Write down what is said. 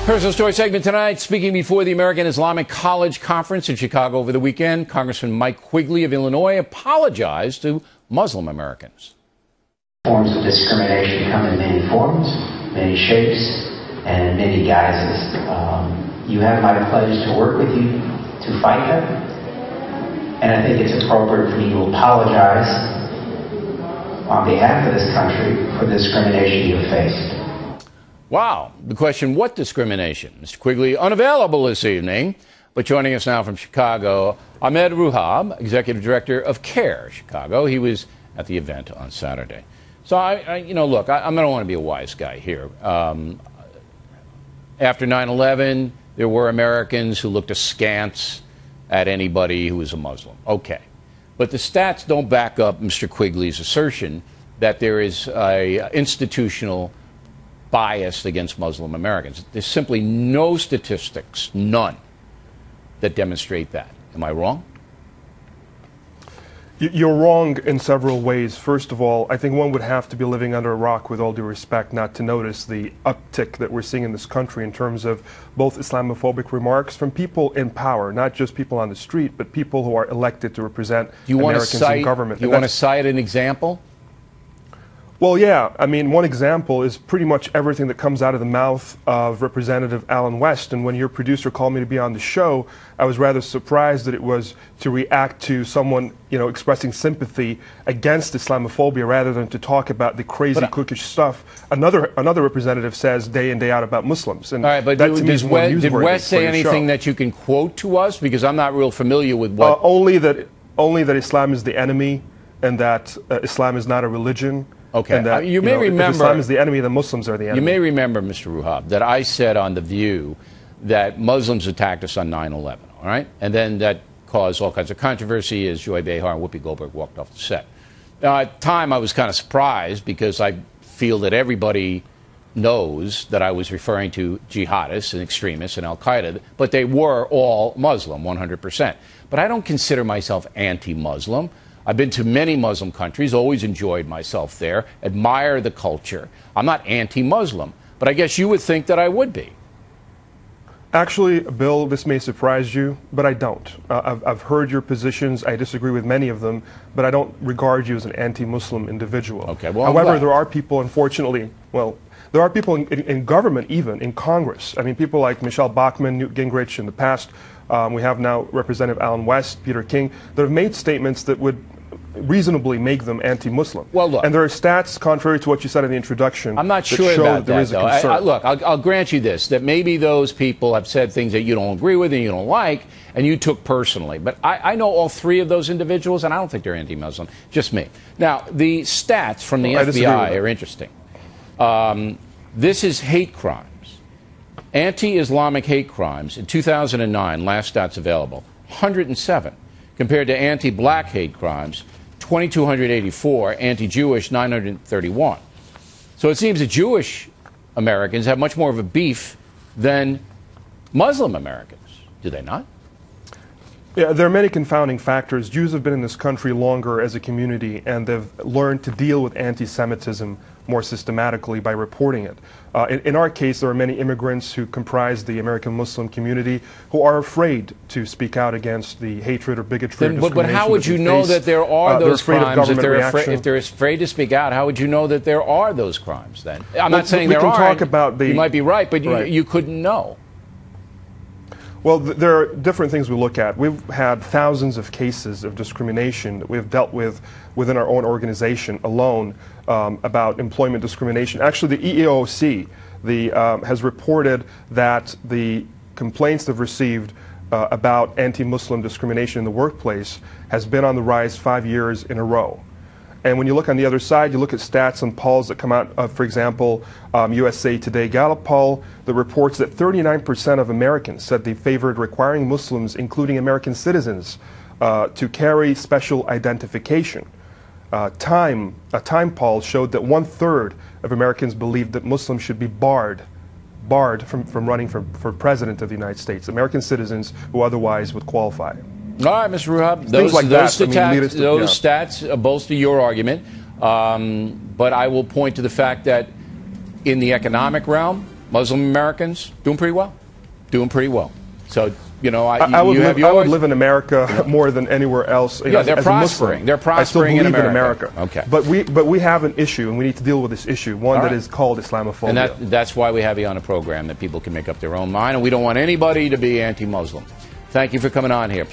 Personal Story segment tonight. Speaking before the American Islamic College Conference in Chicago over the weekend, Congressman Mike Quigley of Illinois apologized to Muslim Americans. Forms of discrimination come in many forms, many shapes, and in many guises. You have my pledge to work with you to fight them, and I think it's appropriate for me to apologize on behalf of this country for the discrimination you have faced. Wow. The question, what discrimination? Mr. Quigley, unavailable this evening, but joining us now from Chicago, Ahmed Ruhab, Executive Director of CAIR Chicago. He was at the event on Saturday. So, look, I don't want to be a wise guy here. After 9/11, there were Americans who looked askance at anybody who was a Muslim. Okay. But the stats don't back up Mr. Quigley's assertion that there is an institutional bias against Muslim Americans. There's simply no statistics, none, that demonstrate that. Am I wrong? You're wrong in several ways. First of all, I think one would have to be living under a rock, with all due respect, not to notice the uptick that we're seeing in this country in terms of both Islamophobic remarks from people in power, not just people on the street, but people who are elected to represent Americans in government. Do you want to cite an example? Well, yeah. I mean, one example is pretty much everything that comes out of the mouth of Representative Allen West. And when your producer called me to be on the show, I was rather surprised that it was to react to someone, expressing sympathy against Islamophobia rather than to talk about the crazy, cookish stuff another representative says day in, day out about Muslims. And all right, but did West say anything that you can quote to us? Because I'm not real familiar with what... Only that Islam is the enemy and that Islam is not a religion. Okay. And that, you may remember, if Islam is the enemy, then Muslims are the enemy. You may remember, Mr. Ruhab, that I said on The View that Muslims attacked us on 9/11, all right? And then that caused all kinds of controversy as Joy Behar and Whoopi Goldberg walked off the set. Now, at the time, I was kind of surprised because I feel that everybody knows that I was referring to jihadists and extremists and al-Qaeda, but they were all Muslim, 100%. But I don't consider myself anti-Muslim. I've been to many Muslim countries, always enjoyed myself there, admire the culture. I'm not anti-Muslim, but I guess you would think that I would be. Actually, Bill, this may surprise you, but I don't. I've heard your positions. I disagree with many of them, but I don't regard you as an anti-Muslim individual. Okay, well, however, there are people, unfortunately, there are people in government, even in Congress. I mean, people like Michelle Bachmann, Newt Gingrich in the past. We have now Representative Allen West, Peter King, that have made statements that would reasonably make them anti-Muslim. Well, look, and there are stats, contrary to what you said in the introduction, I'm not sure about that, there is a concern. Look, I'll grant you this, that maybe those people have said things that you don't agree with and you don't like, and you took personally. But I know all three of those individuals, and I don't think they're anti-Muslim, just me. Now, the stats from the FBI are interesting. This is hate crimes. Anti-Islamic hate crimes in 2009, last stats available, 107, compared to anti-black hate crimes, 2,284, anti-Jewish, 931. So it seems that Jewish Americans have much more of a beef than Muslim Americans, do they not? Yeah, there are many confounding factors. Jews have been in this country longer as a community, and they've learned to deal with anti-Semitism more systematically by reporting it. In our case, there are many immigrants who comprise the American Muslim community who are afraid to speak out against the hatred or bigotry or discrimination. But how would you know that there are those crimes? If they're afraid to speak out, how would you know that there are those crimes then? I'm not saying there aren't. You might be right, but you couldn't know. Well, there are different things we look at. We've had thousands of cases of discrimination that we've dealt with within our own organization alone about employment discrimination. Actually, the EEOC has reported that the complaints they've received about anti-Muslim discrimination in the workplace has been on the rise 5 years in a row. And when you look on the other side, you look at stats and polls that come out of, for example, USA Today Gallup poll that reports that 39% of Americans said they favored requiring Muslims, including American citizens, to carry special identification. A Time poll showed that 1/3 of Americans believed that Muslims should be barred from running for president of the United States, American citizens who otherwise would qualify. All right, Mr. Ruhab, those stats bolster your argument, but I will point to the fact that in the economic realm, Muslim Americans doing pretty well. Doing pretty well. So, you know, I would live in America more than anywhere else. Yeah, they're prospering. They're prospering I still believe in America. Okay. Okay. But we have an issue, and we need to deal with this issue, one that is called Islamophobia. And that's why we have you on a program, that people can make up their own mind, and we don't want anybody to be anti-Muslim. Thank you for coming on here.